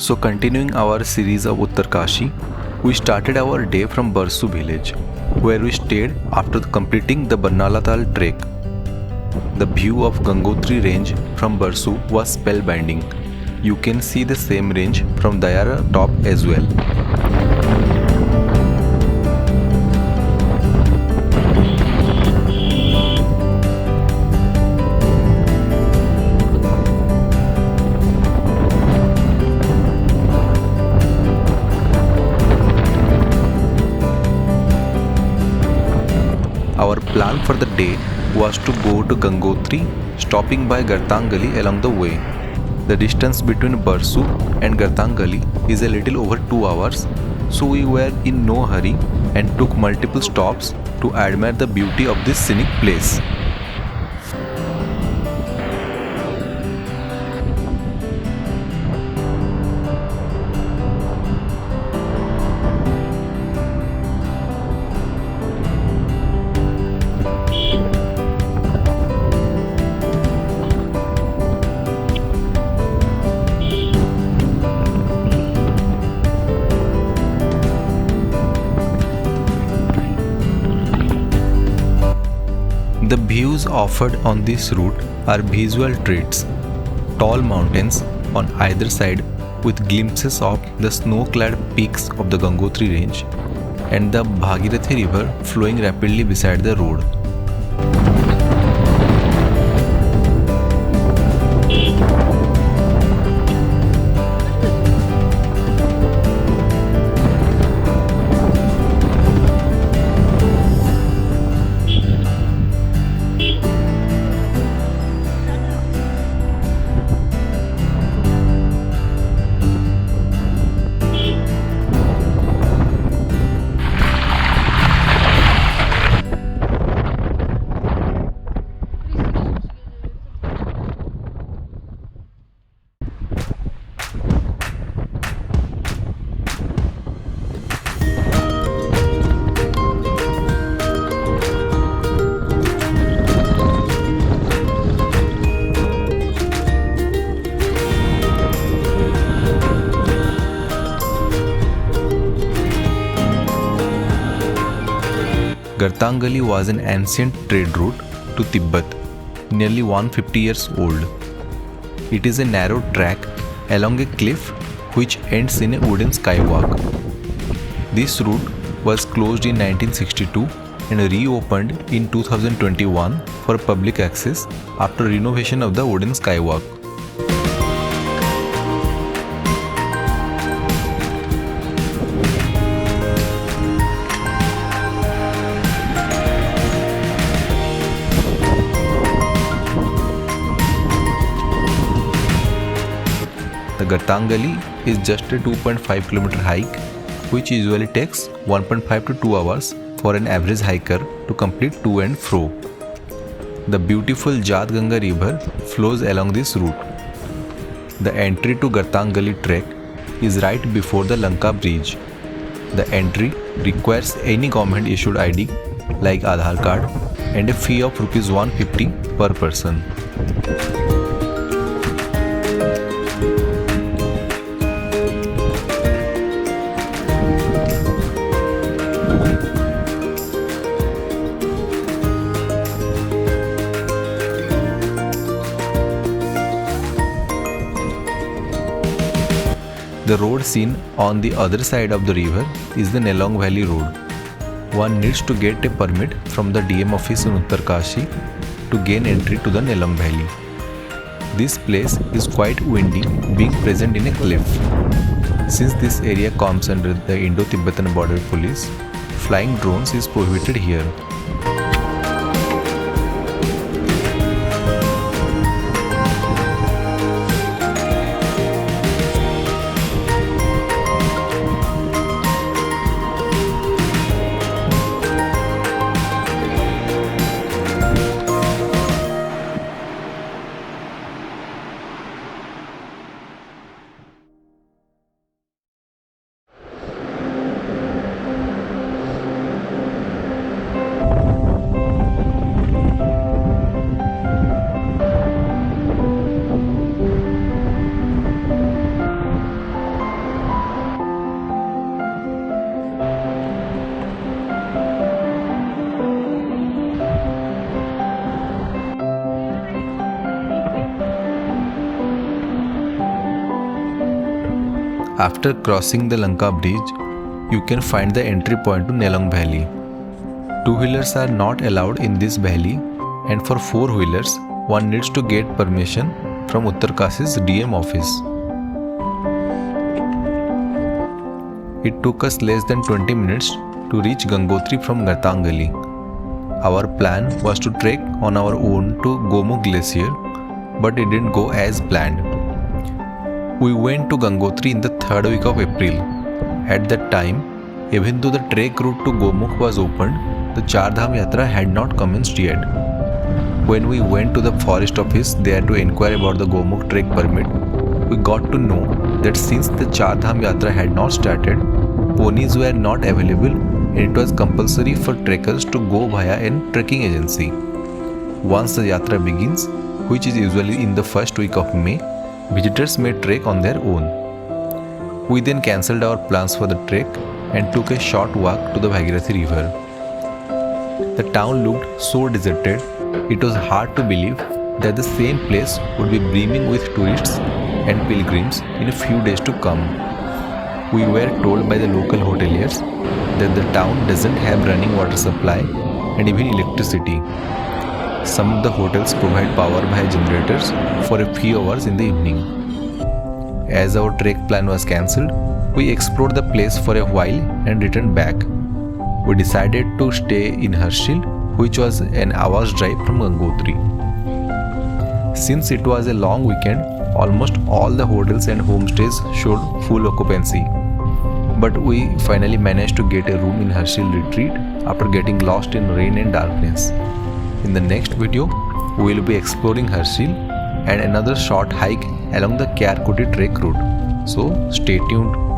So continuing our series of Uttarkashi, we started our day from Barsu village, where we stayed after completing the Barnalatal trek. The view of Gangotri range from Barsu was spellbinding. You can see the same range from Dayara top as well. Our plan for the day was to go to Gangotri, stopping by Gartangali along the way. The distance between Barsu and Gartangali is a little over 2 hours, so we were in no hurry and took multiple stops to admire the beauty of this scenic place. The views offered on this route are visual treats. Tall mountains on either side with glimpses of the snow-clad peaks of the Gangotri range and the Bhagirathi river flowing rapidly beside the road. Gartangali was an ancient trade route to Tibet, nearly 150 years old. It is a narrow track along a cliff which ends in a wooden skywalk. This route was closed in 1962 and reopened in 2021 for public access after renovation of the wooden skywalk. The Gartangali is just a 2.5 km hike, which usually takes 1.5 to 2 hours for an average hiker to complete to and fro. The beautiful Jat Ganga river flows along this route. The entry to Gartangali trek is right before the Lanka bridge. The entry requires any government issued ID like Aadhaar card and a fee of Rs 150 per person. The road seen on the other side of the river is the Nelong Valley Road. One needs to get a permit from the DM office in Uttarkashi to gain entry to the Nelong Valley. This place is quite windy, being present in a cliff. Since this area comes under the Indo-Tibetan Border Police, flying drones is prohibited here. After crossing the Lanka bridge, you can find the entry point to Nelong Valley. Two-wheelers are not allowed in this valley, and for four-wheelers, one needs to get permission from Uttarkashi's DM office. It took us less than 20 minutes to reach Gangotri from Gartangali. Our plan was to trek on our own to Gomukh Glacier, but it didn't go as planned. We went to Gangotri in the third week of April. At that time, even though the trek route to Gomukh was opened, the Char Dham Yatra had not commenced yet. When we went to the forest office there to inquire about the Gomukh trek permit, we got to know that since the Char Dham Yatra had not started, ponies were not available and it was compulsory for trekkers to go via a trekking agency. Once the Yatra begins, which is usually in the first week of May, visitors may trek on their own. We then cancelled our plans for the trek and took a short walk to the Bhagirathi river. The town looked so deserted, it was hard to believe that the same place would be brimming with tourists and pilgrims in a few days to come. We were told by the local hoteliers that the town doesn't have running water supply and even electricity. Some of the hotels provide power by generators for a few hours in the evening. As our trek plan was cancelled, we explored the place for a while and returned back. We decided to stay in Harshil, which was an hour's drive from Gangotri. Since it was a long weekend, almost all the hotels and homestays showed full occupancy. But we finally managed to get a room in Harshil retreat after getting lost in rain and darkness. In the next video, we will be exploring Harshil and another short hike along the Kyarkoti trek route. So stay tuned.